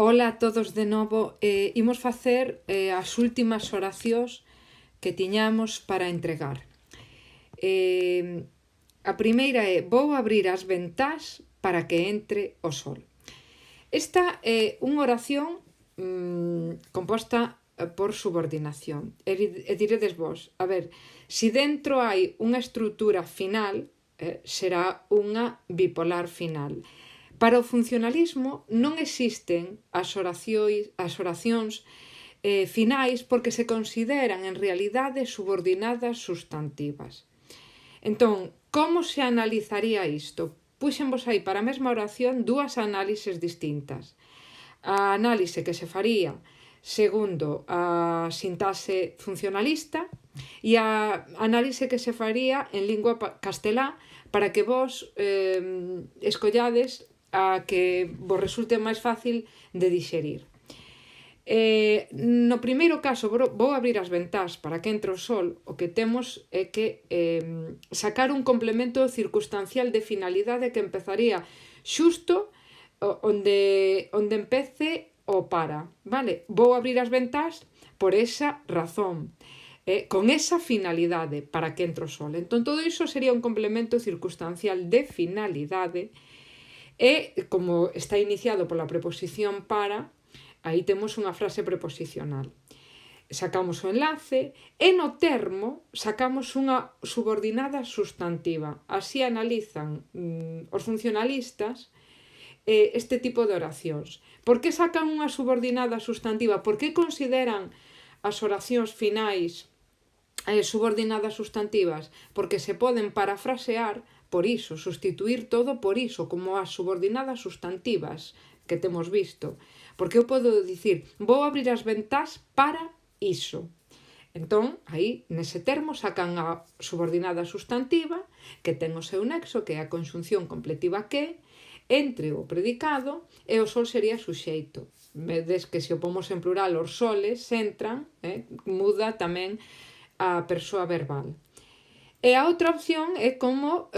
Ola a todos de novo. Imos facer as últimas oracións que tiñamos para entregar. A primeira é: vou abrir as ventás para que entre o sol. Esta é unha oración composta por subordinación. E diredes vos, a ver, si dentro hai unha estrutura final, será unha bipolar final. Para o funcionalismo non existen as oracións finais porque se consideran en realidade subordinadas substantivas. Entón, como se analizaría isto? Puxenvos aí para a mesma oración dúas análises distintas. A análise que se faría segundo a sintaxe funcionalista e a análise que se faría en lingua castelá para que vos escollades a que vos resulte máis fácil de dixerir. No primeiro caso, vou abrir as ventás para que entre o sol. O que temos é que sacar un complemento circunstancial de finalidade que empezaría xusto onde empece o para, vale? Vou abrir as ventás por esa razón, con esa finalidade para que entre o sol. Entón, todo iso sería un complemento circunstancial de finalidade e, como está iniciado pola preposición para, aí temos unha frase preposicional. Sacamos o enlace e no termo sacamos unha subordinada substantiva. Así analizan os funcionalistas este tipo de oracións. Por que sacan unha subordinada substantiva? Por que consideran as oracións finais subordinadas substantivas? Porque se poden parafrasear por iso, sustituir todo por iso, como as subordinadas substantivas que temos visto. Porque eu podo dicir, vou abrir as ventás para iso. Entón, aí, nese termo, sacan a subordinada substantiva, que ten o seu nexo, que é a conxunción completiva que, entre o predicado, e o sol sería suxeito. Vedes que se o pomos en plural, os soles entran, muda tamén a persoa verbal. E a outra opción é como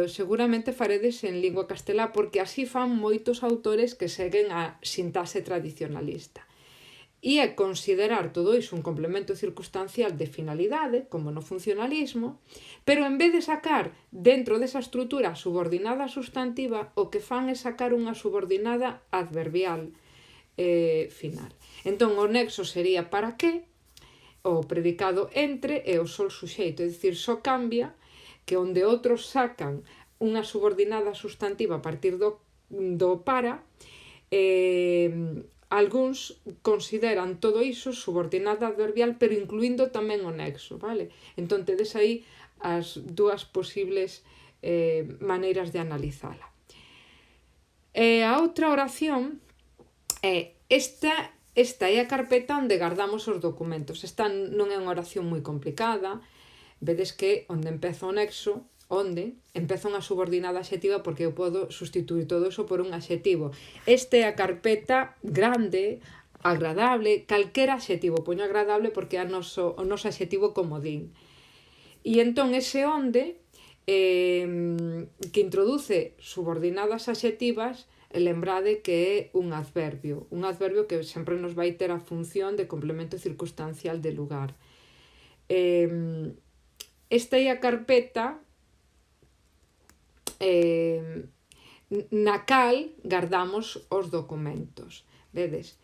seguramente faredes en lingua castelá, porque así fan moitos autores que seguen a sintaxe tradicionalista. E é considerar todo iso un complemento circunstancial de finalidade, como no funcionalismo, pero en vez de sacar dentro desa estrutura subordinada substantiva, o que fan é sacar unha subordinada adverbial final. Entón, o nexo sería para que, o predicado entre e o sol suxeito, é dicir, só cambia que onde outros sacan unha subordinada substantiva a partir do para, algúns consideran todo iso subordinada adverbial, pero incluindo tamén o nexo, vale? Entón, tedes aí as dúas posibles maneiras de analizala. A outra oración é esta é a carpeta onde guardamos os documentos. Esta non é unha oración moi complicada. Vedes que onde empeza o nexo, onde empeza unha subordinada adxetiva, porque eu podo sustituir todo iso por un adxetivo. Esta é a carpeta grande, agradable, calquera adxetivo. Poño agradable porque é o noso adxetivo comodín. E entón ese onde que introduce subordinadas adxetivas, lembrade que é un adverbio que sempre nos vai ter a función de complemento circunstancial de lugar. Esta é a carpeta na cal guardamos os documentos. Vedes?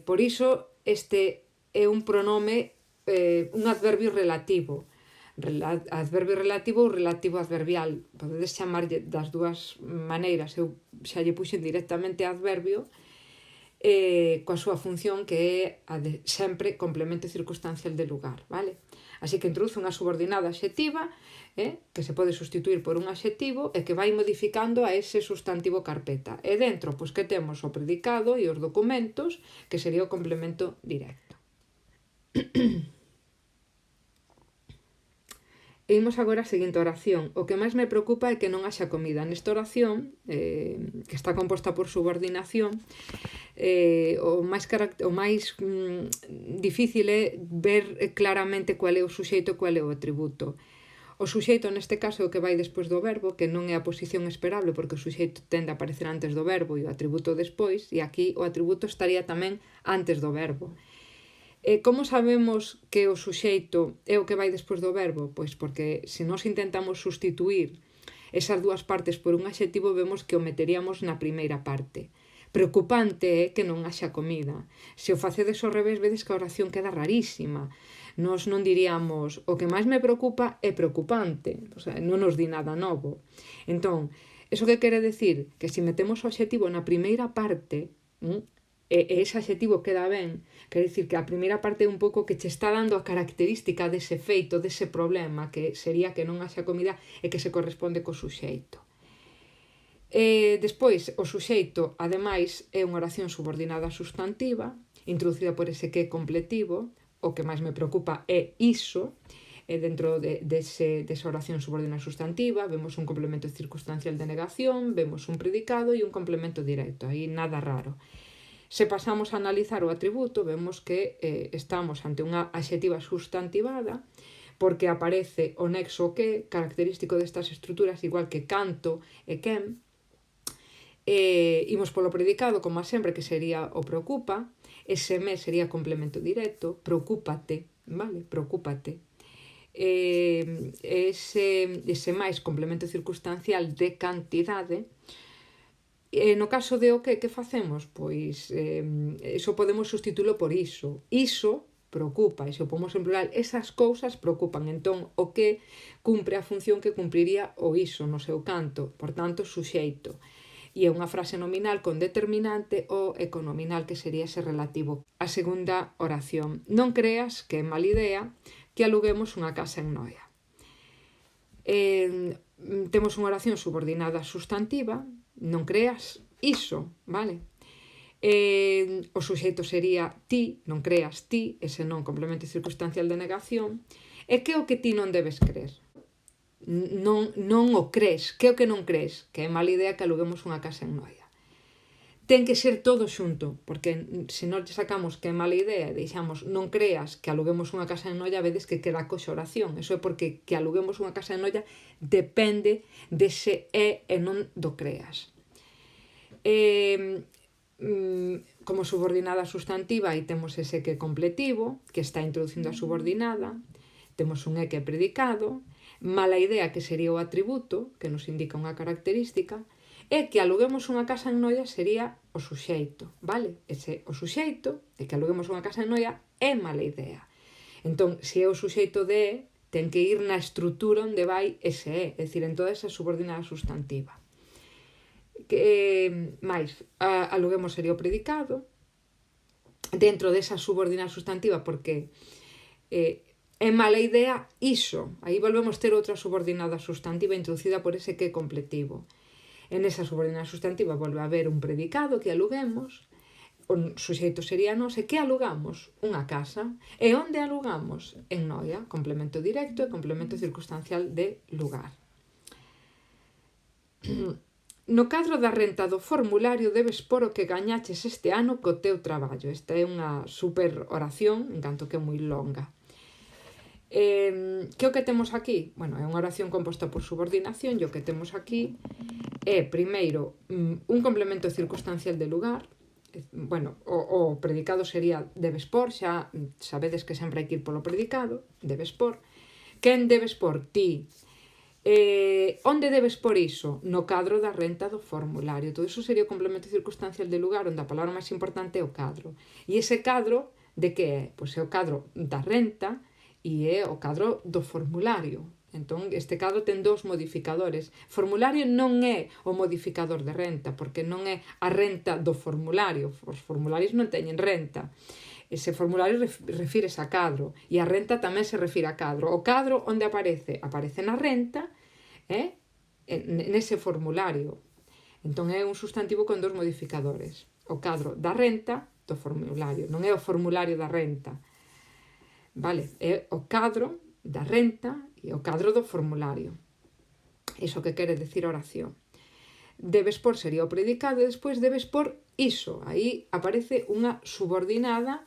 Por iso este é un pronome, un adverbio relativo. Adverbio relativo ou relativo adverbial. Podedes chamarlle das dúas maneiras. Eu xa lle puxen directamente adverbio coa súa función que é a de sempre complemento circunstancial de lugar, vale? Así que introduce unha subordinada adxetiva que se pode sustituir por un adxetivo e que vai modificando a ese sustantivo carpeta. E dentro, pois que temos o predicado e os documentos, que sería o complemento directo. E imos agora a seguinte oración. O que máis me preocupa é que non haxa comida. Nesta oración, que está composta por subordinación, o máis difícil é ver claramente cual é o suxeito e cual é o atributo. O suxeito neste caso é o que vai despois do verbo, que non é a posición esperable porque o suxeito tende a aparecer antes do verbo e o atributo despois, e aquí o atributo estaría tamén antes do verbo. Como sabemos que o suxeito é o que vai despois do verbo? Pois porque se nós intentamos sustituir esas dúas partes por un adxetivo, vemos que o meteríamos na primeira parte. Preocupante é que non haxa comida. Se o facedes ao revés, vedes que a oración queda rarísima. Nos non diríamos, o que máis me preocupa é preocupante. O sea, non nos di nada novo. Entón, eso que quere decir? Que se metemos o adxetivo na primeira parte, e ese adxetivo queda ben, quere dicir que a primeira parte é un pouco que che está dando a característica dese feito, dese problema, que sería que non haxa comida e que se corresponde co suxeito. Despois, o suxeito, ademais, é unha oración subordinada substantiva, introducida por ese que completivo. O que máis me preocupa é iso. Dentro desa oración subordinada substantiva vemos un complemento circunstancial de negación, vemos un predicado e un complemento directo. Aí nada raro. Se pasamos a analizar o atributo, vemos que estamos ante unha adxetiva substantivada, porque aparece o nexo que, característico destas estruturas, igual que canto e quen. Imos polo predicado, como sempre, que sería o preocupa. Ese me sería complemento directo, preocúpate, vale? Preocúpate. Ese máis complemento circunstancial de cantidade. No caso de o que facemos? Pois iso podemos sustituílo por iso. Iso preocupa, e se o pomos en plural, esas cousas preocupan. Entón, o que cumpre a función que cumpriría o iso no seu canto, por tanto, suxeito. E é unha frase nominal con determinante ou econominal, que sería ese relativo. A segunda oración. Non creas que é mala idea que aluguemos unha casa en Noia. Temos unha oración subordinada substantiva, non creas iso, vale? O suxeito sería ti, non creas ti, ese non complemento circunstancial de negación. E que é o que ti non debes creer? Non o crees. Que é o que non crees? Que é mala idea que aluguemos unha casa en Noia. Ten que ser todo xunto, porque se non sacamos que é mala idea e deixamos non creas que aluguemos unha casa en Noia, vedes que queda coxa oración. Eso é porque que aluguemos unha casa en Noia depende dese é e non do creas. Como subordinada substantiva, aí temos ese que completivo, que está introducindo a subordinada. Temos un é que é predicado. Mala idea, que sería o atributo, que nos indica unha característica, e que aluguemos unha casa en Noia sería o suxeito, vale? O suxeito de que aluguemos unha casa en Noia é mala idea. Entón, se é o suxeito de é, ten que ir na estrutura onde vai ese é, é dicir, en toda esa subordinada substantiva. Mais, aluguemos sería o predicado, dentro desa subordinada substantiva, porque é mala idea iso. Aí volvemos ter outra subordinada substantiva introducida por ese que completivo. En esa subordinada substantiva volve a haber un predicado que aluguemos, o suxeito sería nós, e que alugamos? Unha casa. E onde alugamos? En Noia, complemento directo e complemento circunstancial de lugar. No cadro da renta do formulario debes pôr o que gañaches este ano co teu traballo. Esta é unha super oración, en canto que é moi longa. Que o que temos aquí? Bueno, é unha oración composta por subordinación, e o que temos aquí é, primeiro, un complemento circunstancial de lugar. Bueno, o predicado sería debes por, xa sabedes que sempre hai que ir polo predicado, debes por. Quen debes por? Ti. Onde debes por iso? No cadro da renta do formulario. Todo iso sería o complemento circunstancial de lugar, onde a palabra máis importante é o cadro. E ese cadro, de que é? Pois é o cadro da renta e é o cadro do formulario. Entón, este cadro ten dous modificadores. Formulario non é o modificador de renta, porque non é a renta do formulario. Os formularios non teñen renta. Ese formulario refírese a cadro, e a renta tamén se refire a cadro. O cadro onde aparece? Aparece na renta, nese formulario. Entón, é un sustantivo con dous modificadores. O cadro da renta do formulario. Non é o formulario da renta. Vale, é o cadro da renta e o cadro do formulario. Iso que quere decir a oración. Debes por sería o predicado e despois debes por iso. Aí aparece unha subordinada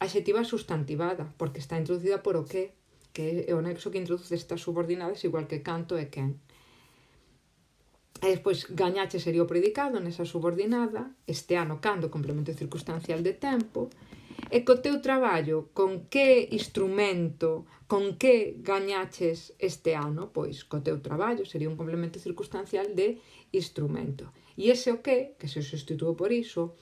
adxetiva substantivada, porque está introducida por o que que é o nexo que introduce estas subordinadas, igual que canto e quen. E despois, gañache sería o predicado nesa subordinada, este ano cando, complemento circunstancial de tempo, e co teu traballo, con que instrumento, con que gañaches este ano? Pois, co teu traballo, sería un complemento circunstancial de instrumento. E ese o que se substitúe por iso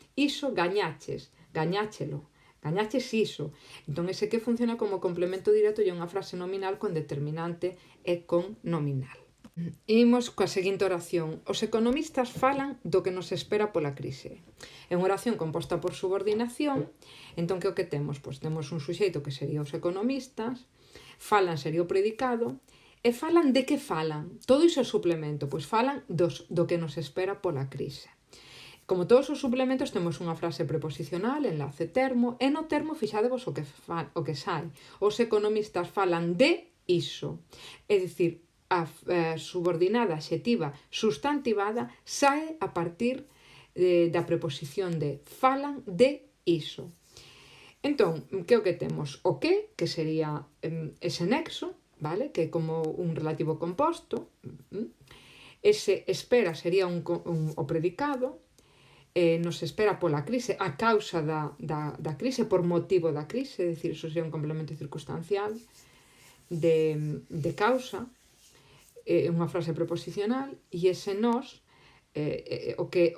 gañaches, gañáchelo, gañaches iso. Entón, ese que funciona como complemento directo e unha frase nominal con determinante e con nominal. Imos coa seguinte oración. Os economistas falan do que nos espera pola crise. É unha oración composta por subordinación. Entón, que o que temos? Pois temos un suxeito que sería os economistas, falan sería o predicado, e falan de que falan? Todo iso é suplemento, pois falan do que nos espera pola crise. Como todos os suplementos, temos unha frase preposicional, enlace termo, e no termo fixadevos o que sai. Os economistas falan de iso. É dicir, a subordinada adxetiva sustantivada sae a partir da preposición de falan de iso. Entón, que o que temos? O que sería ese nexo, vale? Que é como un relativo composto. Ese espera sería o predicado. Nos espera pola crise, a causa da crise, por motivo da crise, é dicir, iso sería un complemento circunstancial de causa. Unha frase preposicional, e ese nos o que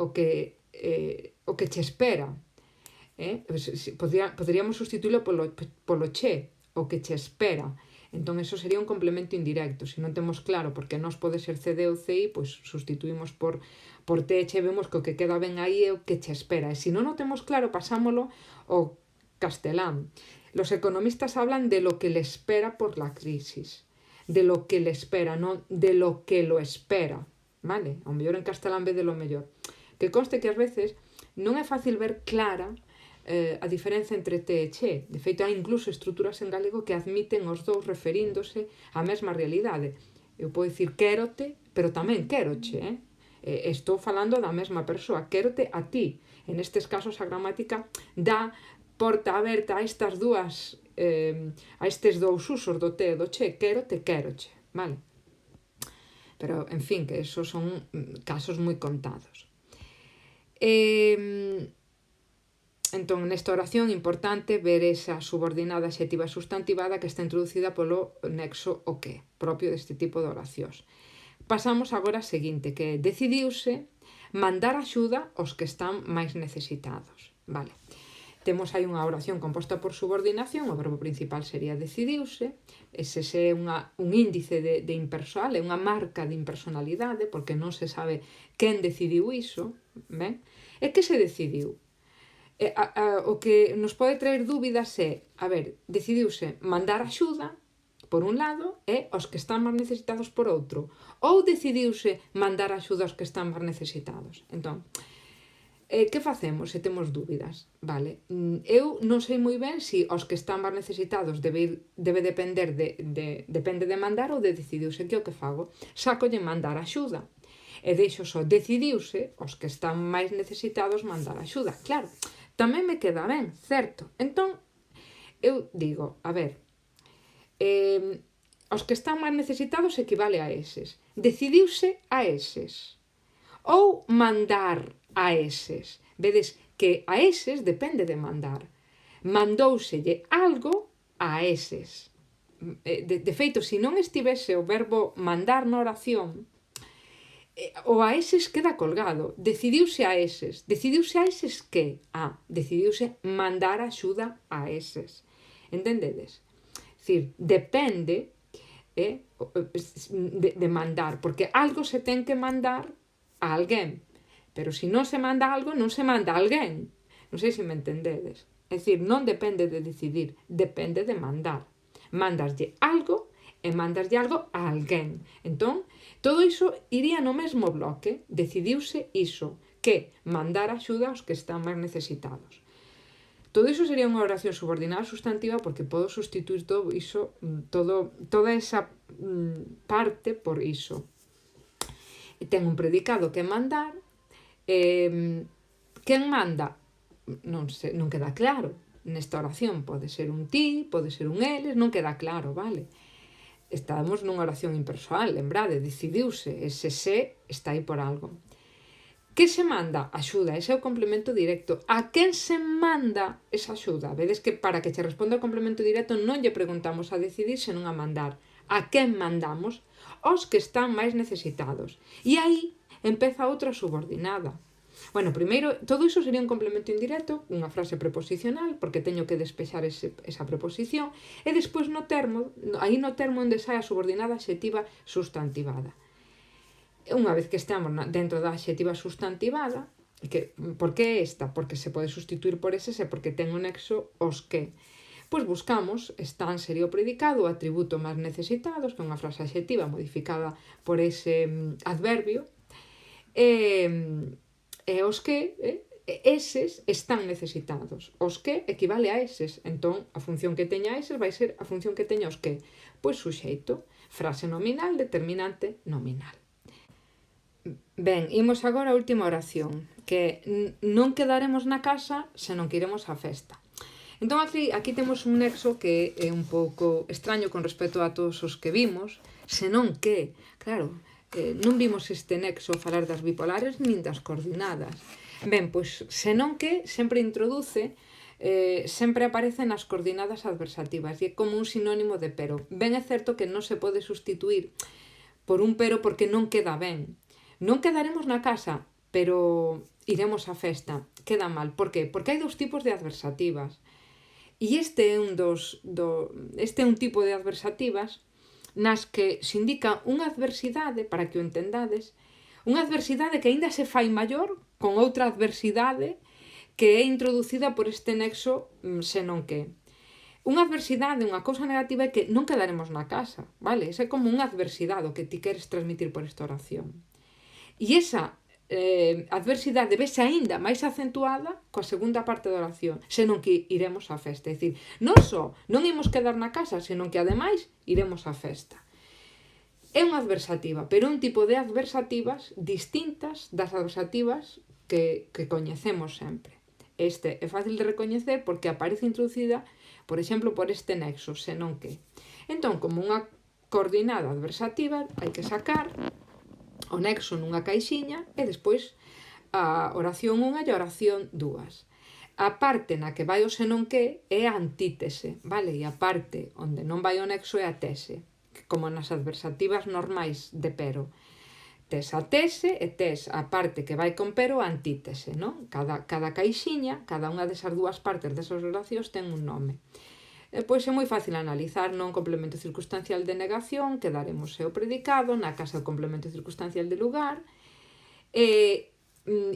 che espera. Poderíamos sustituirlo polo che, o que che espera. Entón, eso sería un complemento indirecto. Se non temos claro porque nos pode ser CD ou CI, pois sustituímos por T e che, vemos que o que queda ben aí é o que che espera. E se non o temos claro, pasámolo ao castelán. Los economistas hablan de lo que le espera por la crisis. De lo que le espera, non de lo que lo espera, vale? Ao mellor en castelán ve de lo mellor. Que conste que ás veces non é fácil ver clara a diferenza entre te e che. De feito, hai incluso estruturas en galego que admiten os dous referíndose á mesma realidade. Eu podo dicir quérote, pero tamén quéroche, estou falando da mesma persoa, quérote a ti. En estes casos, a gramática dá porta aberta a estas dúas a estes dous usos do te e do che, quérote, quéroche, vale? Pero, en fin, que esos son casos moi contados. Entón, nesta oración, importante ver esa subordinada adxetiva sustantivada que está introducida polo nexo o que, propio deste tipo de oracións. Pasamos agora a seguinte, que decidiuse mandar axuda aos que están máis necesitados, vale? Temos aí unha oración composta por subordinación, o verbo principal sería decidiuse, ese é un índice de impersonal, é unha marca de impersonalidade, porque non se sabe quen decidiu iso, ben? E que se decidiu? O que nos pode traer dúbidas é, decidiuse mandar axuda, por un lado, e os que están máis necesitados por outro, ou decidiuse mandar axuda aos que están máis necesitados. Entón, que facemos se temos dúbidas? Vale, eu non sei moi ben se os que están máis necesitados debe depender depende de mandar ou de decidiuse. Que o que fago? Sácolle mandar axuda e deixo só decidiuse os que están máis necesitados mandar axuda. Claro, tamén me queda ben, certo? Entón, eu digo, os que están máis necesitados equivale a eses. Decidiuse a eses. Ou mandar a eses. Vedes que a eses depende de mandar. Mandóuselle algo a eses. De feito, se non estivese o verbo mandar na oración, o a eses queda colgado. Decidiuse a eses. Decidiuse a eses que? Decidiuse mandar axuda a eses. Entendedes? É dicir, depende de mandar, porque algo se ten que mandar a alguén. Pero se non se manda algo, non se manda a alguén. Non sei se me entendedes. É dicir, non depende de decidir, depende de mandar. Mandaslle algo e mandaslle algo a alguén. Entón, todo iso iría no mesmo bloque. Decidiuse iso, que mandar axuda aos que están máis necesitados. Todo iso sería unha oración subordinada sustantiva porque podo sustituir todo iso, toda esa parte por iso. Ten un predicado que é mandar. Quen manda? Non queda claro. Nesta oración pode ser un ti, pode ser un eles, non queda claro, vale? estamos nunha oración impersoal, lembrade, decidiuse, ese se está aí por algo. Que se manda? Axuda, ese é o complemento directo. A quen se manda esa axuda? Vedes que para que che responda o complemento directo non lle preguntamos a decidir, senón a mandar. A quen mandamos? Os que están máis necesitados. E aí empeza outra subordinada. Bueno, primeiro, todo iso sería un complemento indirecto, unha frase preposicional, porque teño que despexar esa preposición, e despois no termo, aí no termo onde sai a subordinada adxetiva sustantivada. Unha vez que estamos dentro da adxetiva sustantivada, por que esta? Porque se pode sustituir por eses e porque ten o nexo os que. Pois buscamos están sería o predicado, o atributo máis necesitados, que é unha frase adxetiva modificada por ese adverbio, e os que, eses están necesitados. Os que equivale a eses. Entón, a función que teña eses vai ser a función que teña os que. Pois suxeito, frase nominal, determinante nominal. Ben, imos agora a última oración, que non quedaremos na casa senón que iremos á festa. Entón aquí temos un nexo que é un pouco extraño con respecto a todos os que vimos, senón que, claro, non vimos este nexo falar das bipolares nin das coordinadas. Ben, pois senón que sempre introduce, sempre aparece nas coordinadas adversativas e é como un sinónimo de pero. Ben é certo que non se pode sustituir por un pero porque non queda ben. Non quedaremos na casa, pero iremos á festa. Queda mal. Por qué? Porque hai dous tipos de adversativas. E este é un tipo de adversativas nas que se indica unha adversidade, para que o entendades, unha adversidade que aínda se fai maior con outra adversidade que é introducida por este nexo senón que. Unha adversidade, unha cousa negativa é que non quedaremos na casa, vale? Esa é como unha adversidade o que ti queres transmitir por esta oración. E esa adversidade vese aínda máis acentuada coa segunda parte da oración, senón que iremos á festa. É dicir, non só non imos quedar na casa, senón que ademais iremos á festa. É unha adversativa, pero un tipo de adversativas distintas das adversativas que coñecemos sempre. Este é fácil de recoñecer porque aparece introducida, por exemplo, por este nexo, senón que. Entón, como unha coordinada adversativa, hai que sacar o nexo nunha caixiña e despois a oración 1 e a oración 2. A parte na que vai o senón que é a antítese, vale? E a parte onde non vai o nexo é a tese, como nas adversativas normais de pero. Tes a tese e tes a parte que vai con pero a antítese, non? Cada caixiña, cada unha desas dúas partes desas oracións ten un nome. Pois é moi fácil analizar, non complemento circunstancial de negación, quedaremos o predicado, na casa o complemento circunstancial de lugar,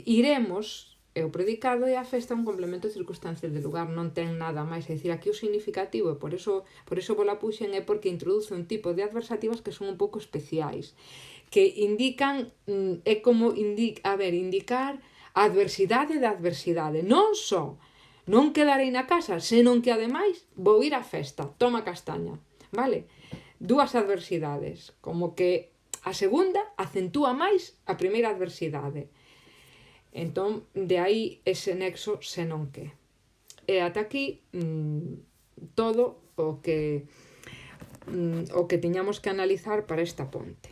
iremos é o predicado e a festa un complemento circunstancial de lugar, non ten nada máis, é dicir, aquí o significativo, e por iso vos la puxen, é porque introduce un tipo de adversativas que son un pouco especiais, que indican, é como indicar a adversidade da adversidade, non só non quedarei na casa, senón que ademais vou ir á festa, toma castaña, vale? Dúas adversidades, como que a segunda acentúa máis a primeira adversidade. Entón, de aí ese nexo senón que. E ata aquí todo o que tiñamos que analizar para esta ponte.